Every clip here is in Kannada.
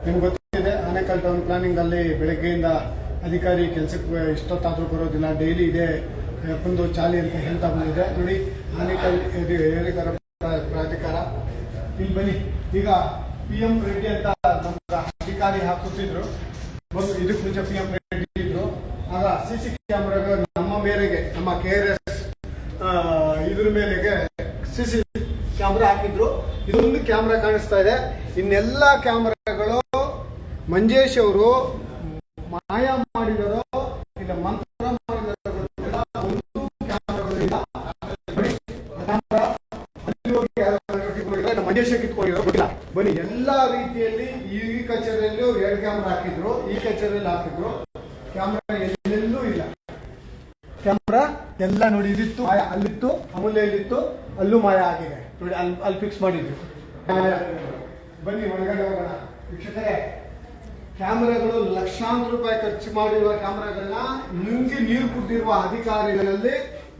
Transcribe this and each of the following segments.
ನಿಮ್ಗೆ ಗೊತ್ತಿದೆ ಆನೇಕಲ್ ಟೌನ್ ಪ್ಲಾನಿಂಗ್ ಅಲ್ಲಿ ಬೆಳಗ್ಗೆಯಿಂದ ಅಧಿಕಾರಿ ಕೆಲಸಕ್ಕೆ ಇಷ್ಟೊತ್ತಾದ್ರೂ ಬರೋದಿಲ್ಲ, ಡೈಲಿ ಇದೆ ಒಂದು ಚಾಲಿ ಅಂತ ಹೇಳ್ತಾ ಬಂದಿದೆ. ನೋಡಿ ಆನೇಕಲ್ ಏರಿಕರ ಪ್ರಾಧಿಕಾರ ಇಲ್ಲಿ ಬನ್ನಿ. ಈಗ PM ರೆಡ್ಡಿ ಅಂತ ನಮ್ಮ ಅಧಿಕಾರಿ ಹಾಕುತ್ತಿದ್ರು, ಇದಕ್ಕೆ ಮುಂಚೆ PM ರೆಡ್ಡಿ ಇದ್ರು. ಆಗ CC ಕ್ಯಾಮ್ರಾಗಳು ನಮ್ಮ ಮೇರೆಗೆ ನಮ್ಮ KRS ಇದ್ರ ಮೇಲೆಗೆ CC ಕ್ಯಾಮ್ರಾ ಹಾಕಿದ್ರು. ಇದೊಂದು ಕ್ಯಾಮ್ರಾ ಕಾಣಿಸ್ತಾ ಇದೆ. ಇನ್ನೆಲ್ಲ ಕ್ಯಾಮ್ರಾಗಳು ಮಂಜೇಶ್ ಅವರು ಮಾಯ ಮಾಡಿದಾರೋ ಇಲ್ಲ ಮಂತ್ರ ಮಾಡಿದಾರೋ ಗೊತ್ತಿಲ್ಲ. ಒಂದು ಕ್ಯಾಮ್ರಾಗಳಿಲ್ಲ. ಮಂಜೇಶ್ ಕಿತ್ಕೊಂಡಿರೋ ಗೊತ್ತಿಲ್ಲ. ಬನ್ನಿ, ಎಲ್ಲಾ ರೀತಿಯಲ್ಲಿ ಈ ಕಚೇರಿಯಲ್ಲೂ 2 ಕ್ಯಾಮ್ರಾ ಹಾಕಿದ್ರು, ಈ ಕಚೇರಿಯಲ್ಲಿ ಹಾಕಿದ್ರು. ಕ್ಯಾಮ್ರಾ ಎಲ್ಲೆಲ್ಲೂ ಇಲ್ಲ. ಕ್ಯಾಮ್ರಾ ಎಲ್ಲ ನೋಡಿ, ಇದಿತ್ತು ಮಾಯ, ಅಲ್ಲಿತ್ತು ಅಮೂಲ್ಯಲ್ಲಿತ್ತು, ಅಲ್ಲೂ ಮಾಯ ಆಗಿದೆ ನೋಡಿ. ಅಲ್ಲಿ ಫಿಕ್ಸ್ ಮಾಡಿದ್ರು. ಬನ್ನಿ ಒಳಗಡೆ ಹೋಗೋಣ ವೀಕ್ಷಕರೇ. ಕ್ಯಾಮ್ರಾಗಳು ಲಕ್ಷಾಂತರ ರೂಪಾಯಿ ಖರ್ಚು ಮಾಡಿರುವ ಕ್ಯಾಮ್ರಾಗಳನ್ನ ನುಂಗಿ ನೀರು ಕುಡಿದಿರುವ ಅಧಿಕಾರಿಗಳಲ್ಲಿ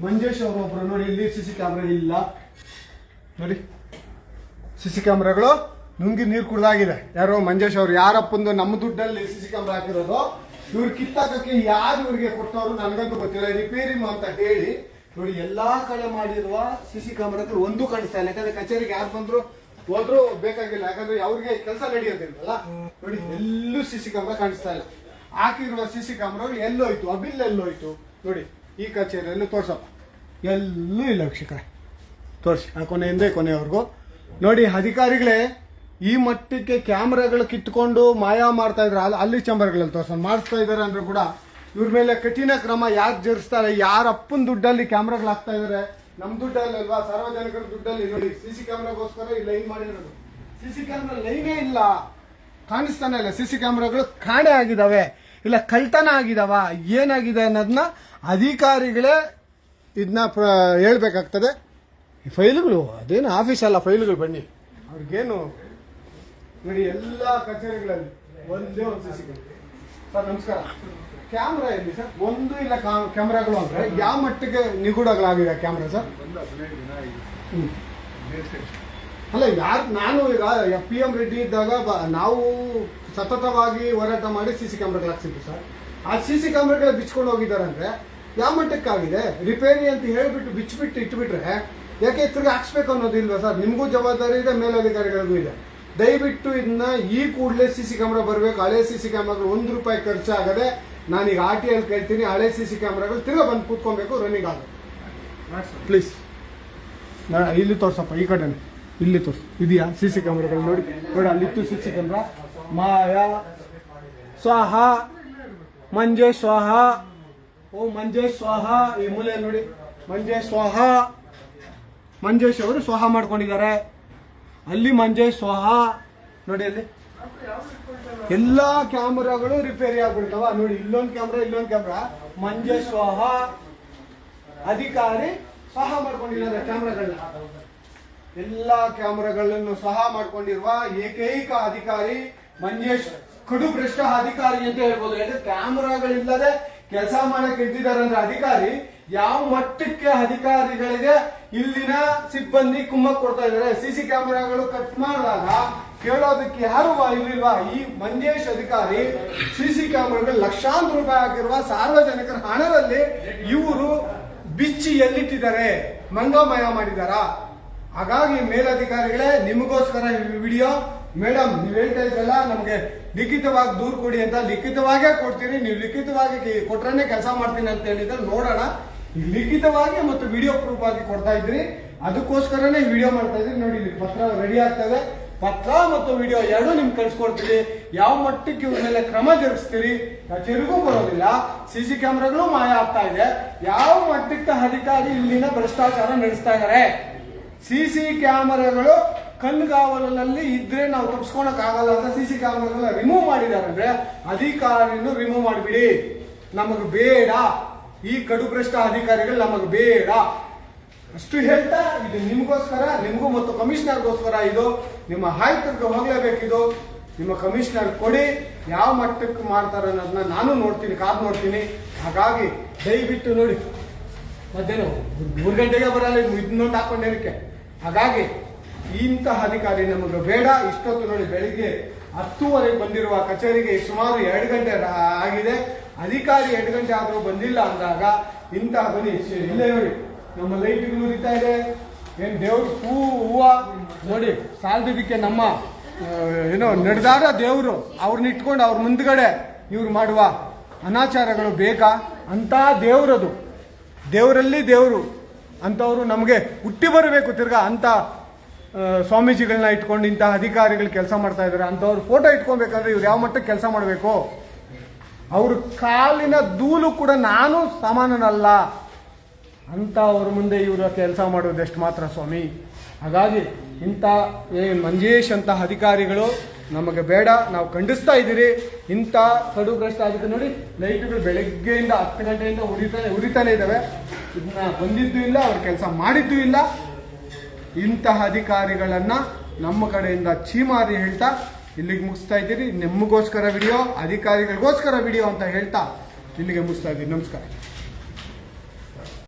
ಮಂಜೇಶ್ ಅವರು ಒಬ್ರು. ನೋಡಿ, ಇಲ್ಲಿ CC ಕ್ಯಾಮ್ರಾ ಇಲ್ಲ ನೋಡಿ, CC ಕ್ಯಾಮ್ರಾಗಳು ನುಂಗಿ ನೀರು ಕುಡ್ದಾಗಿದೆ. ಯಾರೋ ಮಂಜೇಶ್ ಅವರು, ಯಾರಪ್ಪಂದು ನಮ್ಮ ದುಡ್ಡಲ್ಲಿ CC ಕ್ಯಾಮ್ರಾ ಹಾಕಿರೋದು. ಇವ್ರು ಕಿತ್ತಾಕಕ್ಕೆ ಯಾರು ಇವ್ರಿಗೆ ಕೊಟ್ಟವರು ನನಗಂತೂ ಗೊತ್ತಿಲ್ಲ. ರಿಪೇರಿ ಅಂತ ಹೇಳಿ ನೋಡಿ ಎಲ್ಲಾ ಕಡೆ ಮಾಡಿರುವ CC ಕ್ಯಾಮ್ರಾಗಳು ಒಂದು ಕಾಣಿಸ್ತಾ ಇಲ್ಲ. ಯಾಕಂದ್ರೆ ಕಚೇರಿಗೆ ಯಾರು ಬಂದ್ರು ಹೋದ್ರು ಬೇಕಾಗಿಲ್ಲ, ಯಾಕಂದ್ರೆ ಅವ್ರಿಗೆ ಕೆಲಸ ನಡೆಯೋದಿಲ್ವಲ್ಲ. ನೋಡಿ ಎಲ್ಲೂ CC ಕ್ಯಾಮ್ರಾ ಕಾಣಿಸ್ತಾ ಇಲ್ಲ. ಹಾಕಿರುವ CC ಕ್ಯಾಮ್ರಾಗಳು ಎಲ್ಲೋಯ್ತು, ಆ ಬಿಲ್ ಎಲ್ಲೋಯ್ತು ನೋಡಿ. ಈ ಕಚೇರಿಯಲ್ಲೂ ತೋರ್ಸಪ್ಪ, ಎಲ್ಲೂ ಇಲ್ಲ ವೀಕ್ಷಕರೇ. ತೋರಿಸಿ ಆ ಕೊನೆಯಿಂದ ಕೊನೆಯವರೆಗೂ ನೋಡಿ. ಅಧಿಕಾರಿಗಳೇ ಈ ಮಟ್ಟಕ್ಕೆ ಕ್ಯಾಮ್ರಾಗಳು ಕಿತ್ಕೊಂಡು ಮಾಯ ಮಾಡ್ತಾ ಇದ್ರೆ ಅಲ್ಲಿ ಚಂಬರ್ಗಳಲ್ಲಿ ಮಾಡಿಸ್ತಾ ಇದ್ದಾರೆ ಅಂದ್ರೆ ಕೂಡ ಇವ್ರ ಮೇಲೆ ಕಠಿಣ ಕ್ರಮ ಯಾಕೆ ಜರುಗಿಸ್ತಾರೆ? ಯಾರ ಅಪ್ಪನ ದುಡ್ಡಲ್ಲಿ ಕ್ಯಾಮ್ರಾಗಳು ಹಾಕ್ತಾ ಇದಾರೆ? ನಮ್ಮ ದುಡ್ಡಲ್ಲಿ ಅಲ್ವಾ, ಸಾರ್ವಜನಿಕರ ದುಡ್ಡಲ್ಲಿ. ನೋಡಿ CC ಕ್ಯಾಮ್ರಾಗೋಸ್ಕರ ಈ ಲೈನ್ ಮಾಡಿರೋದು. CC ಕ್ಯಾಮ್ರಾ ಲೈನೇ ಇಲ್ಲ, ಕಾಣಿಸ್ತಾನೆ ಇಲ್ಲ. CC ಕ್ಯಾಮ್ರಾಗಳು ಕಾಣೆ ಆಗಿದಾವೆ, ಇಲ್ಲ ಕಳ್ತನ ಆಗಿದಾವ, ಏನಾಗಿದೆ ಅನ್ನೋದನ್ನ ಅಧಿಕಾರಿಗಳೇ ಇದನ್ನ ಹೇಳ್ಬೇಕಾಗ್ತದೆ. ಈ ಫೈಲ್ಗಳು ಅದೇನು ಆಫೀಸ್ ಅಲ್ಲ, ಫೈಲ್ಗಳು. ಬನ್ನಿ ಅವ್ರಿಗೇನು ನೋಡಿ. ಎಲ್ಲ ಕಚೇರಿಗಳಲ್ಲಿ ಒಂದೇ ಒಂದು CC ಕ್ಯಾಮ್ರಾ. ಸರ್ ನಮಸ್ಕಾರ. ಕ್ಯಾಮ್ರಾ ಎಲ್ಲಿ ಸರ್? ಒಂದು ಇಲ್ಲ ಕ್ಯಾಮ್ರಾಗಳು ಅಂದ್ರೆ ಯಾವ ಮಟ್ಟಿಗೆ ನಿಗೂಢಗಳಾಗಿದೆ ಕ್ಯಾಮ್ರಾ ಸರ್? ಅಲ್ಲ ಯಾರು, ನಾನು ಈಗ PM ರೆಡ್ಡಿ ಇದ್ದಾಗ ನಾವು ಸತತವಾಗಿ ಹೋರಾಟ ಮಾಡಿ CC ಕ್ಯಾಮ್ರಾಗಳು ಹಾಕ್ಸಿದ್ವಿ ಸರ್. ಆ CC ಕ್ಯಾಮ್ರಾಗಳ ಬಿಚ್ಕೊಂಡು ಹೋಗಿದ್ದಾರೆ ಅಂದ್ರೆ ಯಾವ ಮಟ್ಟಕ್ಕಾಗಿದೆ? ರಿಪೇರಿ ಅಂತ ಹೇಳ್ಬಿಟ್ಟು ಬಿಚ್ಚಿಬಿಟ್ಟು ಇಟ್ಬಿಟ್ರೆ ಯಾಕೆ ತಿರ್ಗಿ ಹಾಕ್ಸ್ಬೇಕು ಅನ್ನೋದಿಲ್ವಾ ಸರ್? ನಿಮಗೂ ಜವಾಬ್ದಾರಿ ಇದೆ, ಮೇಲಧಿಕಾರಿಗಳಿಗೂ ಇದೆ. ದಯವಿಟ್ಟು ಇದನ್ನ ಈ ಕೂಡಲೇ CC ಕ್ಯಾಮ್ರಾ ಬರಬೇಕು. ಹಳೆ CC ಕ್ಯಾಮ್ರಾಗಳು ₹1 ಖರ್ಚಾಗದೆ ನಾನೀಗ RTI ಕೇಳ್ತೀನಿ. ಹಳೆ CC ಕ್ಯಾಮ್ರಾಗಳು ತಿರ್ಗಾ ಬಂದು ಕೂತ್ಕೊಬೇಕು, ರನ್ನಿಂಗ್ ಆಗುತ್ತೆ ಪ್ಲೀಸ್. ಇಲ್ಲಿ ತೋರ್ಸಪ್ಪ, ಈ ಕಡೆ ಇಲ್ಲಿ ತೋರ್ಸು. ಇದೆಯಾ CC ಕ್ಯಾಮ್ರಾಗಳು? ನೋಡಿ ನೋಡಿ, ಅಲ್ಲಿತ್ತು CC ಕ್ಯಾಮ್ರಾ. ಮಾಯ ಸ್ವಾಹ, ಮಂಜೇಶ್ ಸ್ವಾಹ, ಓ ಮಂಜೇಶ್ ಸ್ವಾಹ. ಈ ಮೂಲೆ ನೋಡಿ, ಮಂಜೇಶ್ ಸ್ವಾಹ. ಮಂಜೇಶ್ ಅವರು ಸ್ವಾಹ ಮಾಡ್ಕೊಂಡಿದ್ದಾರೆ. ಅಲ್ಲಿ ಮಂಜೇಶ್ ಸ್ವಾಹ ನೋಡಿ. ಅಲ್ಲಿ ಎಲ್ಲಾ ಕ್ಯಾಮ್ರಾಗಳು ರಿಪೇರಿ ಆಗ್ಬಿಡ್ತಾವ ನೋಡಿ. ಇಲ್ಲೊಂದು ಕ್ಯಾಮ್ರಾ, ಇಲ್ಲೊಂದು ಕ್ಯಾಮ್ರಾ. ಮಂಜೇಶ್ ಸ್ವಾಹ ಅಧಿಕಾರಿ ಸ್ವಾಹ ಮಾಡ್ಕೊಂಡಿದ್ದಾರೆ ಕ್ಯಾಮ್ರಾಗಳನ್ನ. ಎಲ್ಲಾ ಕ್ಯಾಮ್ರಾಗಳನ್ನು ಸ್ವಾಹ ಮಾಡ್ಕೊಂಡಿರುವ ಏಕೈಕ ಅಧಿಕಾರಿ ಮಂಜೇಶ್. ಕಡು ಭ್ರಷ್ಟ ಅಧಿಕಾರಿ ಅಂತ ಹೇಳ್ಬೋದು. ಯಾಕಂದ್ರೆ ಕ್ಯಾಮ್ರಾಗಳಿಲ್ಲದೆ ಕೆಲಸ ಮಾಡಕ್ಕೆ ಇದ್ದಿದ್ದಾರೆ ಅಂದ್ರೆ ಅಧಿಕಾರಿ ಯಾವ ಮಟ್ಟಕ್ಕೆ ಅಧಿಕಾರಿಗಳಿಗೆ ಇಲ್ಲಿನ ಸಿಬ್ಬಂದಿ ಕುಮ್ಮಕ್ ಕೊಡ್ತಾ ಇದ್ದಾರೆ. CC ಕ್ಯಾಮ್ರಾಗಳು ಕಟ್ ಮಾಡಿದಾಗ ಕೇಳೋದಕ್ಕೆ ಯಾರು ಇರ್ಲಿಲ್ವಾ? ಈ ಮಂಜೇಶ್ ಅಧಿಕಾರಿ CC ಕ್ಯಾಮ್ರಾಗಳು ಲಕ್ಷಾಂತರ ರೂಪಾಯಿ ಹಾಕಿರುವ ಸಾರ್ವಜನಿಕರ ಹಣದಲ್ಲಿ ಇವರು ಬಿಚ್ಚಿ ಎಲ್ಲಿಟ್ಟಿದ್ದಾರೆ, ಮಂಗಮಯ ಮಾಡಿದಾರ. ಹಾಗಾಗಿ ಮೇಲಧಿಕಾರಿಗಳೇ, ನಿಮಗೋಸ್ಕರ ಈ ವಿಡಿಯೋ. ಮೇಡಮ್, ನೀವು ಹೇಳ್ತಾ ಇದ್ರಲ್ಲ ನಮ್ಗೆ ಲಿಖಿತವಾಗಿ ದೂರು ಕೊಡಿ ಅಂತ. ಲಿಖಿತವಾಗೇ ಕೊಡ್ತೀನಿ, ನೀವು ಲಿಖಿತವಾಗಿ ಕೊಟ್ರೇನೆ ಕೆಲಸ ಮಾಡ್ತೀನಿ ಅಂತ ಹೇಳಿದ್ರೆ ನೋಡೋಣ. ಲಿಖಿತವಾಗಿ ಮತ್ತು ವಿಡಿಯೋ ಪ್ರೂಫ್ ಆಗಿ ಕೊಡ್ತಾ ಇದ್ರಿ, ಅದಕ್ಕೋಸ್ಕರನೇ ವಿಡಿಯೋ ಮಾಡ್ತಾ ಇದ್ರಿ. ನೋಡಿ, ಇಲ್ಲಿ ಪತ್ರ ರೆಡಿ ಆಗ್ತದೆ. ಪತ್ರ ಮತ್ತು ವಿಡಿಯೋ ಎರಡೂ ನಿಮ್ಗೆ ಕಳ್ಸಿಕೊಡ್ತೀವಿ. ಯಾವ ಮಟ್ಟಕ್ಕೆ ಇವ್ರ ಮೇಲೆ ಕ್ರಮ ಜರುಗಿಸ್ತೀರಿ? ಕಚೇರಿಗೂ ಬರೋದಿಲ್ಲ, CC ಕ್ಯಾಮ್ರಾಗಳು ಮಾಯ ಆಗ್ತಾ ಇದೆ. ಯಾವ ಮಟ್ಟಕ್ಕೆ ಅಧಿಕಾರಿ ಇಲ್ಲಿನ ಭ್ರಷ್ಟಾಚಾರ ನಡೆಸ್ತಾ ಇದ್ದಾರೆ? CC ಕ್ಯಾಮರಾಗಳು ಕಣ್ಗಾವಲಿನಲ್ಲಿ ಇದ್ರೆ ನಾವು ತಪ್ಪಿಸ್ಕೊಳಕ್ ಆಗಲ್ಲ ಅಂತ CC ಕ್ಯಾಮರಾಗಳನ್ನ ರಿಮೂವ್ ಮಾಡಿದ್ದಾರೆ ಅಂದ್ರೆ ಅಧಿಕಾರಿನೂ ರಿಮೂವ್ ಮಾಡಿಬಿಡಿ. ನಮಗ್ ಬೇಡ ಈ ಕಡು ಭ್ರಷ್ಟ ಅಧಿಕಾರಿಗಳು, ನಮಗ್ ಬೇಡ ಅಷ್ಟು ಹೇಳ್ತಾ, ಇದು ನಿಮ್ಗೋಸ್ಕರ, ನಿಮ್ಗೂ ಮತ್ತು ಕಮಿಷನರ್ಗೋಸ್ಕರ. ಇದು ನಿಮ್ಮ ಆಯುಕ್ತರಿಗೆ ಹೋಗ್ಲೇಬೇಕಿದು. ನಿಮ್ಮ ಕಮಿಷನರ್ ಕೊಡಿ. ಯಾವ ಮಟ್ಟಕ್ಕೆ ಮಾಡ್ತಾರೆ ಅನ್ನೋದನ್ನ ನಾನು ನೋಡ್ತೀನಿ, ಕಾದು ನೋಡ್ತೀನಿ. ಹಾಗಾಗಿ ದಯವಿಟ್ಟು ನೋಡಿ, ಮಧ್ಯಾಹ್ನ 3 ಗಂಟೆಗೆ ಬರಲ್ಲ, ಇನ್ನೊಂದು ಹಾಕೊಂಡೇನಕ್ಕೆ. ಹಾಗಾಗಿ ಇಂತಹ ಅಧಿಕಾರಿ ನಮಗೆ ಬೇಡ. ಇಷ್ಟೊತ್ತು ನೋಡಿ, ಬೆಳಿಗ್ಗೆ 10:30 ಬಂದಿರುವ ಕಚೇರಿಗೆ ಸುಮಾರು 2 ಗಂಟೆ ಆಗಿದೆ. ಅಧಿಕಾರಿ 2 ಗಂಟೆ ಆದರೂ ಬಂದಿಲ್ಲ ಅಂದಾಗ ಇಂತಹ ಬನ್ನಿ ಇಲ್ಲೇ ನೋಡಿ ನಮ್ಮ ಲೈಟ್ಗಳು ಉರಿತಾ ಇದೆ. ಏನ್ ದೇವ್ರು ಹೂವ ನೋಡಿ ಸಾಲದಿದ್ದಕ್ಕೆ ನಮ್ಮ ಏನೋ ನಡೆದಾಡ ದೇವರು ಅವ್ರನ್ನ ಇಟ್ಕೊಂಡು ಅವ್ರ ಮುಂದ್ಗಡೆ ಇವ್ರು ಮಾಡುವ ಅನಾಚಾರಗಳು ಬೇಕಾ? ಅಂತ ದೇವ್ರದು, ದೇವರಲ್ಲಿ ದೇವರು ಅಂಥವ್ರು ನಮಗೆ ಹುಟ್ಟಿ ಬರಬೇಕು. ತಿರ್ಗಾ ಅಂತ ಸ್ವಾಮೀಜಿಗಳನ್ನ ಇಟ್ಕೊಂಡು ಇಂಥ ಅಧಿಕಾರಿಗಳು ಕೆಲಸ ಮಾಡ್ತಾ ಇದ್ದಾರೆ. ಅಂಥವ್ರು ಫೋಟೋ ಇಟ್ಕೊಬೇಕಂದ್ರೆ ಇವ್ರು ಯಾವ ಮಟ್ಟಕ್ಕೆ ಕೆಲಸ ಮಾಡಬೇಕು? ಅವ್ರ ಕಾಲಿನ ಧೂಳು ಕೂಡ ನಾನು ಸಮಾನನಲ್ಲ ಅಂತ ಅವ್ರ ಮುಂದೆ ಇವರು ಕೆಲಸ ಮಾಡೋದೆಷ್ಟು ಮಾತ್ರ ಸ್ವಾಮಿ. ಹಾಗಾಗಿ ಇಂಥ ಮಂಜೇಶ್ ಅಂತ ಅಧಿಕಾರಿಗಳು ನಮಗೆ ಬೇಡ. ನಾವು ಖಂಡಿಸ್ತಾ ಇದ್ದೀರಿ ಇಂಥ ಕಡುಗ್ರಸ್ತ. ಅದಕ್ಕೆ ನೋಡಿ ಲೈಟ್ಗಳು ಬೆಳಗ್ಗೆಯಿಂದ 10 ಗಂಟೆಯಿಂದ ಉರಿತಾನೆ ಇದ್ದಾವೆ. ಇದನ್ನ ಬಂದಿದ್ದೂ ಇಲ್ಲ, ಅವ್ರ ಕೆಲಸ ಮಾಡಿದ್ದೂ ಇಲ್ಲ. ಇಂತಹ ಅಧಿಕಾರಿಗಳನ್ನ ನಮ್ಮ ಕಡೆಯಿಂದ ಛೀಮಾರಿ ಹೇಳ್ತಾ ಇಲ್ಲಿಗೆ ಮುಗಿಸ್ತಾ ಇದ್ದೀರಿ. ನಿಮಗೋಸ್ಕರ ವಿಡಿಯೋ, ಅಧಿಕಾರಿಗಳಿಗೋಸ್ಕರ ವಿಡಿಯೋ ಅಂತ ಹೇಳ್ತಾ ಇಲ್ಲಿಗೆ ಮುಗಿಸ್ತಾ ಇದ್ದೀರಿ. ನಮಸ್ಕಾರ.